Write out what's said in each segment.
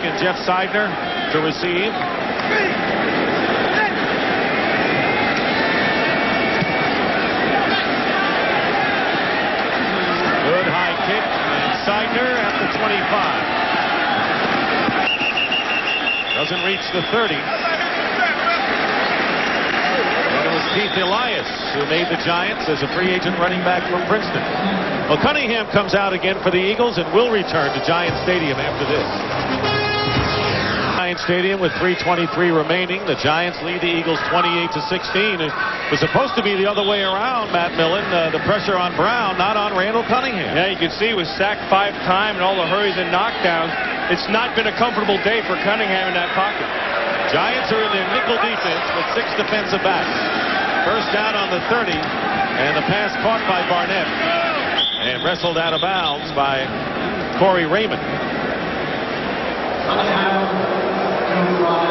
and Jeff Seidner to receive. Good high kick, and Seidner at the 25. Doesn't reach the 30. And it was Keith Elias who made the Giants as a free agent running back from Princeton. Well, Cunningham comes out again for the Eagles and will return to Giant Stadium after this. Giant Stadium with 3:23 remaining. The Giants lead the Eagles 28-16. It was supposed to be the other way around, Matt Millen. The pressure on Brown, not on Randall Cunningham. Yeah, you can see he was sacked 5 times and all the hurries and knockdowns. It's not been a comfortable day for Cunningham in that pocket. Giants are in their nickel defense with 6 defensive backs. First down on the 30, and the pass caught by Barnett and wrestled out of bounds by Corey Raymond.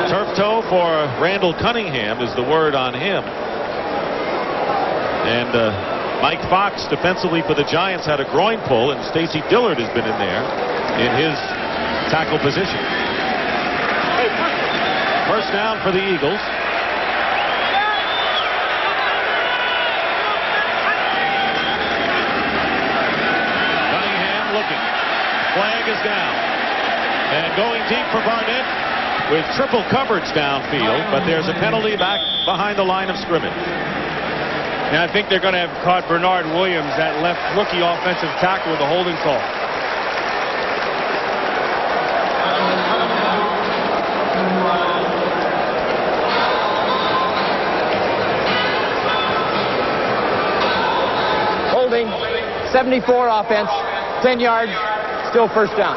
Turf toe for Randall Cunningham is the word on him. And Mike Fox defensively for the Giants had a groin pull, and Stacy Dillard has been in there in his tackle position. First down for the Eagles. Cunningham looking. Flag is down. And going deep for Barnett with triple coverage downfield, but there's a penalty back behind the line of scrimmage. Now I think they're going to have caught Bernard Williams, that left rookie offensive tackle, with a holding call. Holding, 74 offense, 10 yards, still first down.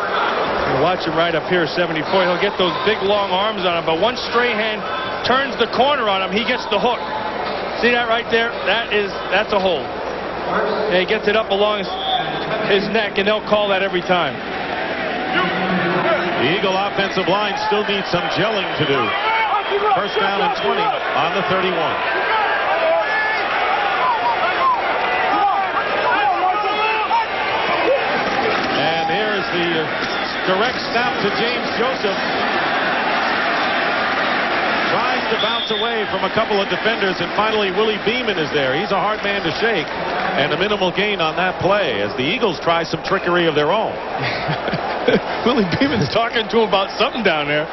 Watch him right up here, 74. He'll get those big long arms on him, but once Strahan turns the corner on him, he gets the hook. See that right there? That's a hold. And he gets it up along his neck, and they'll call that every time. The Eagle offensive line still needs some gelling to do. First down and 20 on the 31. And here is the direct snap to James Joseph. Tries to bounce away from a couple of defenders, and finally Willie Beeman is there. He's a hard man to shake, and a minimal gain on that play as the Eagles try some trickery of their own. Willie Beeman's talking to him about something down there.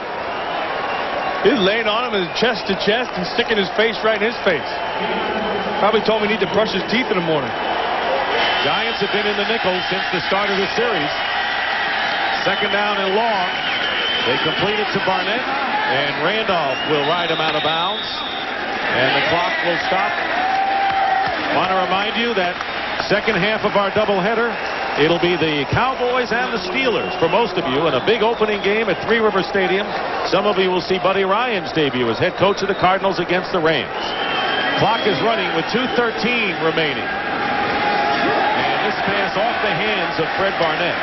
He's laying on him chest to chest and sticking his face right in his face. Probably told him he need to brush his teeth in the morning. Giants have been in the nickel since the start of the series. Second down and long. They complete it to Barnett, and Randolph will ride him out of bounds, and the clock will stop. Want to remind you that second half of our doubleheader, it'll be the Cowboys and the Steelers for most of you in a big opening game at Three River Stadium. Some of you will see Buddy Ryan's debut as head coach of the Cardinals against the Rams. Clock is running with 2:13 remaining. And this pass off the hands of Fred Barnett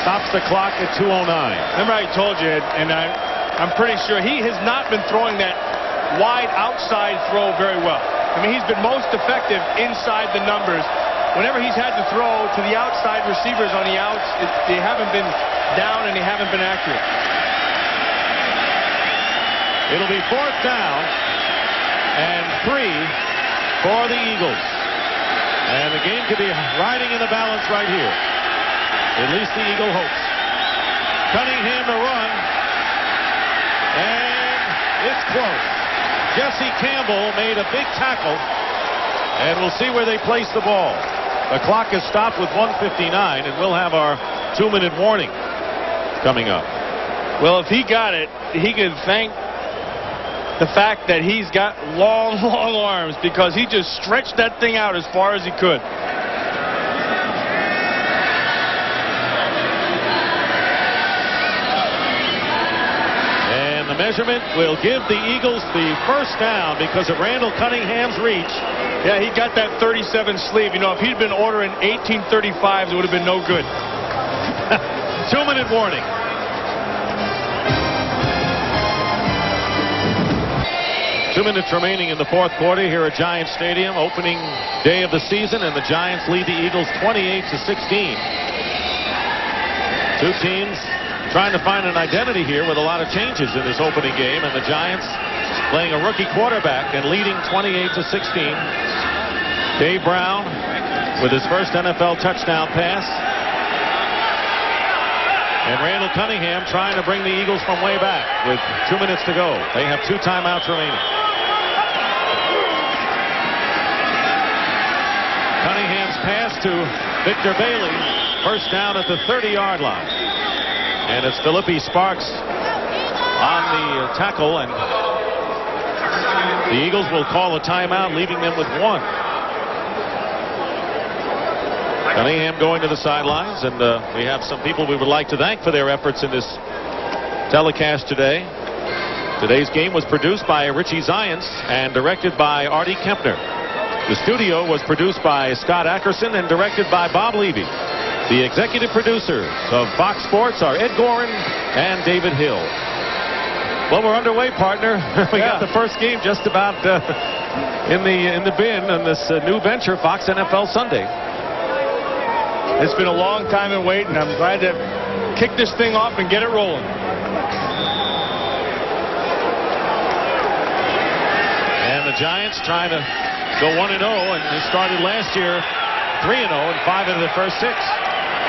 stops the clock at 2:09. Remember I told you, and I'm pretty sure he has not been throwing that wide outside throw very well. I mean, he's been most effective inside the numbers. Whenever he's had to throw to the outside receivers on the outs, they haven't been down and they haven't been accurate. It'll be fourth down and 3 for the Eagles. And the game could be riding in the balance right here. At least the Eagle hopes. Cunningham to run. And it's close. Jesse Campbell made a big tackle. And we'll see where they place the ball. The clock is stopped with 1:59, and we'll have our 2-minute warning coming up. Well, if he got it, he can thank the fact that he's got long arms, because he just stretched that thing out as far as he could. The measurement will give the Eagles the first down because of Randall Cunningham's reach. Yeah, he got that 37 sleeve. You know, if he'd been ordering 1835s, it would have been no good. 2-minute warning. Two minutes remaining in the fourth quarter here at Giant Stadium, opening day of the season, and the Giants lead the Eagles 28-16. Two teams trying to find an identity here with a lot of changes in this opening game, and the Giants playing a rookie quarterback and leading 28-16. Dave Brown with his first NFL touchdown pass. And Randall Cunningham trying to bring the Eagles from way back with 2 minutes to go. They have 2 timeouts remaining. Cunningham's pass to Victor Bailey. First down at the 30-yard line. And it's Philippi Sparks on the tackle, and the Eagles will call a timeout, leaving them with 1. Cunningham going to the sidelines, and we have some people we would like to thank for their efforts in this telecast today. Today's game was produced by Richie Zients and directed by Artie Kempner. The studio was produced by Scott Ackerson and directed by Bob Levy. The executive producers of Fox Sports are Ed Gorin and David Hill. Well, we're underway, partner. We got the first game just about in the bin on this new venture, Fox NFL Sunday. It's been a long time in waiting. I'm glad to kick this thing off and get it rolling. And the Giants trying to go 1-0, and they started last year 3-0 and 5 of the first 6.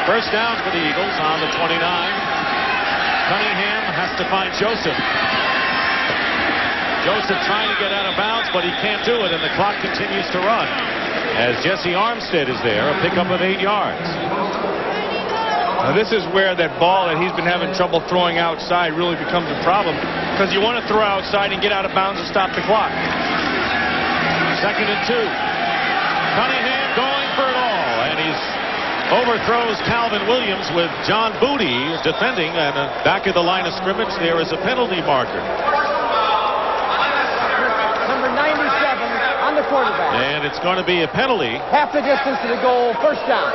First down for the Eagles on the 29. Cunningham has to find Joseph. Joseph trying to get out of bounds, but he can't do it, and the clock continues to run as Jesse Armstead is there, a pickup of 8 yards. Now this is where that ball that he's been having trouble throwing outside really becomes a problem, because you want to throw outside and get out of bounds and stop the clock. 2nd and 2. Cunningham going for it all, and he's overthrows Calvin Williams with John Booty defending, and back at the line of scrimmage there is a penalty marker. Number 97 on the quarterback. And it's going to be a penalty. Half the distance to the goal, first down.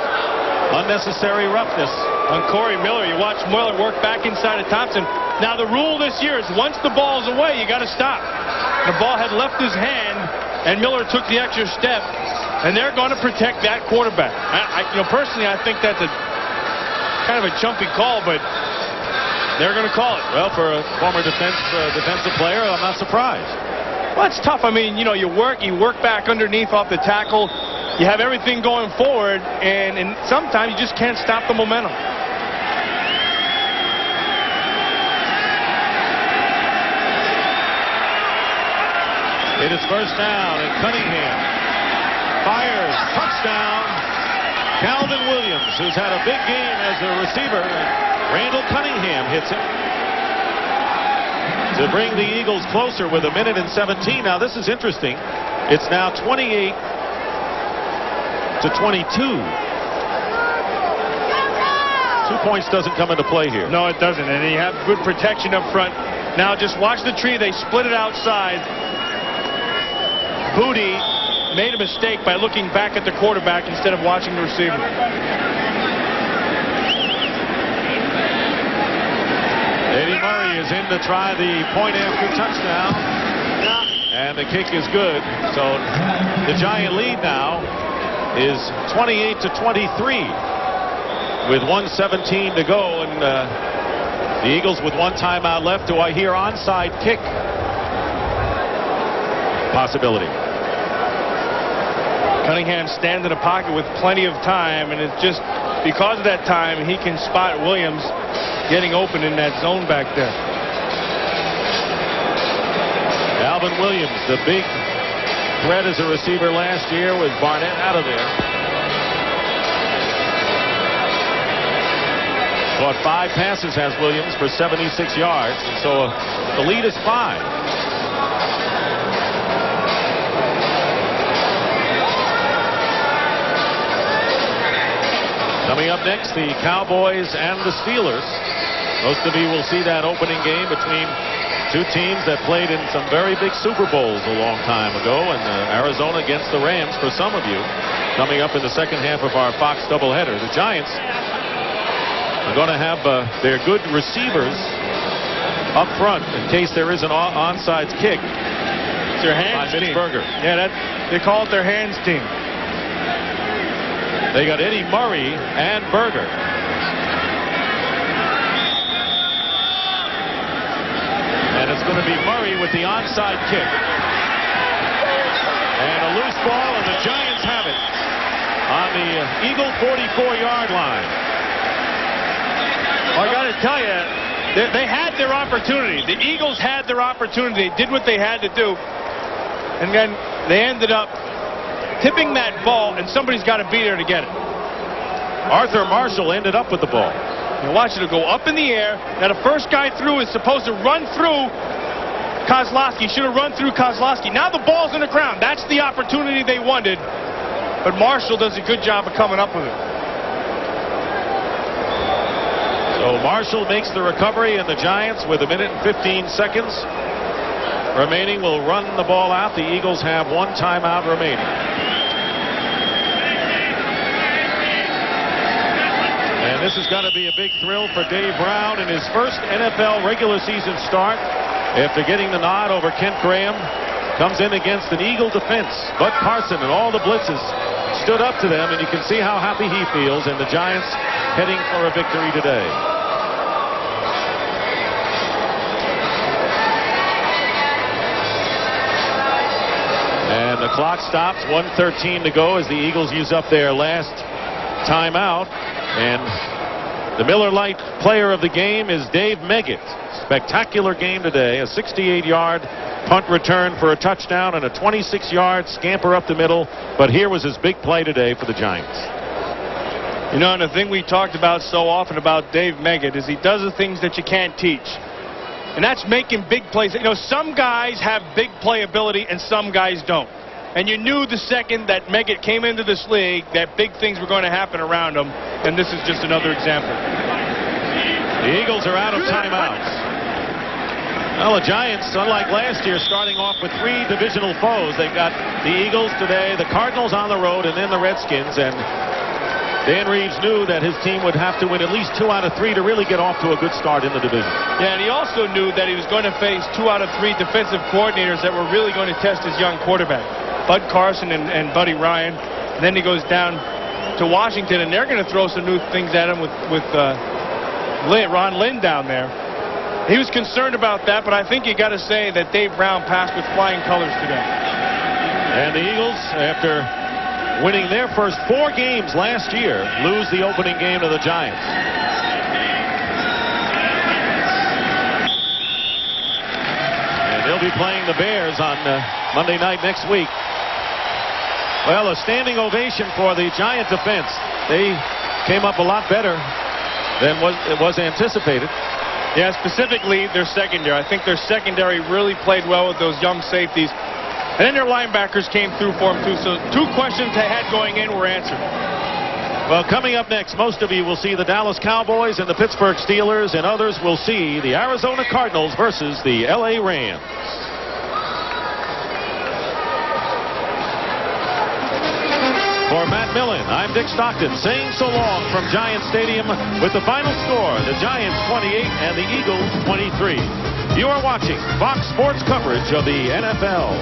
Unnecessary roughness On Corey Miller, you watch Miller work back inside of Thompson. Now the rule this year is once the ball's away, you got to stop. The ball had left his hand, and Miller took the extra step, and they're going to protect that quarterback. Personally, I think that's a kind of a jumpy call, but they're going to call it. Well, for a former defensive player, I'm not surprised. Well, it's tough. I mean, you work back underneath off the tackle. You have everything going forward, and sometimes you just can't stop the momentum. It is first down, and Cunningham fires, touchdown. Calvin Williams, who's had a big game as a receiver, and Randall Cunningham hits him to bring the Eagles closer with 1:17. Now this is interesting. It's now 28-22. Two points doesn't come into play here. No, it doesn't, and you have good protection up front. Now just watch the tree. They split it outside. Booty made a mistake by looking back at the quarterback instead of watching the receiver. Eddie Murray is in to try the point after touchdown, and the kick is good. So the Giant lead now is 28-23 with 1:17 to go, and the Eagles with 1 timeout left. Do I hear onside kick possibility? Cunningham stands in the pocket with plenty of time, and it's just because of that time he can spot Williams getting open in that zone back there. Alvin Williams, the big threat as a receiver last year, with Barnett out of there. Caught 5 passes, has Williams, for 76 yards, and so the lead is 5. Coming up next, the Cowboys and the Steelers. Most of you will see that opening game between two teams that played in some very big Super Bowls a long time ago, and Arizona against the Rams for some of you. Coming up in the second half of our Fox doubleheader. The Giants are going to have their good receivers up front in case there is an onside kick. It's their hands team. Berger. Yeah, they call it their hands team. They got Eddie Murray and Berger. be Murray with the onside kick. And a loose ball, and the Giants have it on the Eagle 44-yard line. Well, I got to tell you, they had their opportunity. The Eagles had their opportunity. They did what they had to do. And then they ended up tipping that ball, and somebody's got to be there to get it. Arthur Marshall ended up with the ball. You watch it go up in the air. Now the first guy through is supposed to run through Kozlowski. Should have run through Kozlowski. Now the ball's in the ground. That's the opportunity they wanted. But Marshall does a good job of coming up with it. So Marshall makes the recovery, and the Giants, with 1 minute and 15 seconds remaining, will run the ball out. The Eagles have 1 timeout remaining. And this is going to be a big thrill for Dave Brown in his first NFL regular season start after getting the nod over Kent Graham. Comes in against an Eagle defense. Bud Carson and all the blitzes stood up to them, and you can see how happy he feels, and the Giants heading for a victory today. And the clock stops, 1:13 to go as the Eagles use up their last timeout. And the Miller Lite player of the game is Dave Meggett. Spectacular game today. A 68-yard punt return for a touchdown and a 26-yard scamper up the middle. But here was his big play today for the Giants. You know, and the thing we talked about so often about Dave Meggett is he does the things that you can't teach. And that's making big plays. You know, some guys have big playability and some guys don't. And you knew the second that Meggett came into this league that big things were going to happen around him. And this is just another example. The Eagles are out of timeouts. Well, the Giants, unlike last year, starting off with 3 divisional foes. They've got the Eagles today, the Cardinals on the road, and then the Redskins. And Dan Reeves knew that his team would have to win at least 2 out of 3 to really get off to a good start in the division. Yeah, and he also knew that he was going to face 2 out of 3 defensive coordinators that were really going to test his young quarterback. Bud Carson and Buddy Ryan. And then he goes down to Washington, and they're going to throw some new things at him with Ron Lynn down there. He was concerned about that, but I think you got to say that Dave Brown passed with flying colors today. And the Eagles, after winning their first 4 games last year, lose the opening game to the Giants. And they'll be playing the Bears on Monday night next week. Well, a standing ovation for the Giant defense. They came up a lot better than was anticipated. Yeah, specifically their secondary. I think their secondary really played well with those young safeties. And then their linebackers came through for them, too. So 2 questions they had going in were answered. Well, coming up next, most of you will see the Dallas Cowboys and the Pittsburgh Steelers, and others will see the Arizona Cardinals versus the L.A. Rams. For Matt Millen, I'm Dick Stockton saying so long from Giants Stadium with the final score, the Giants 28 and the Eagles 23. You are watching Fox Sports coverage of the NFL.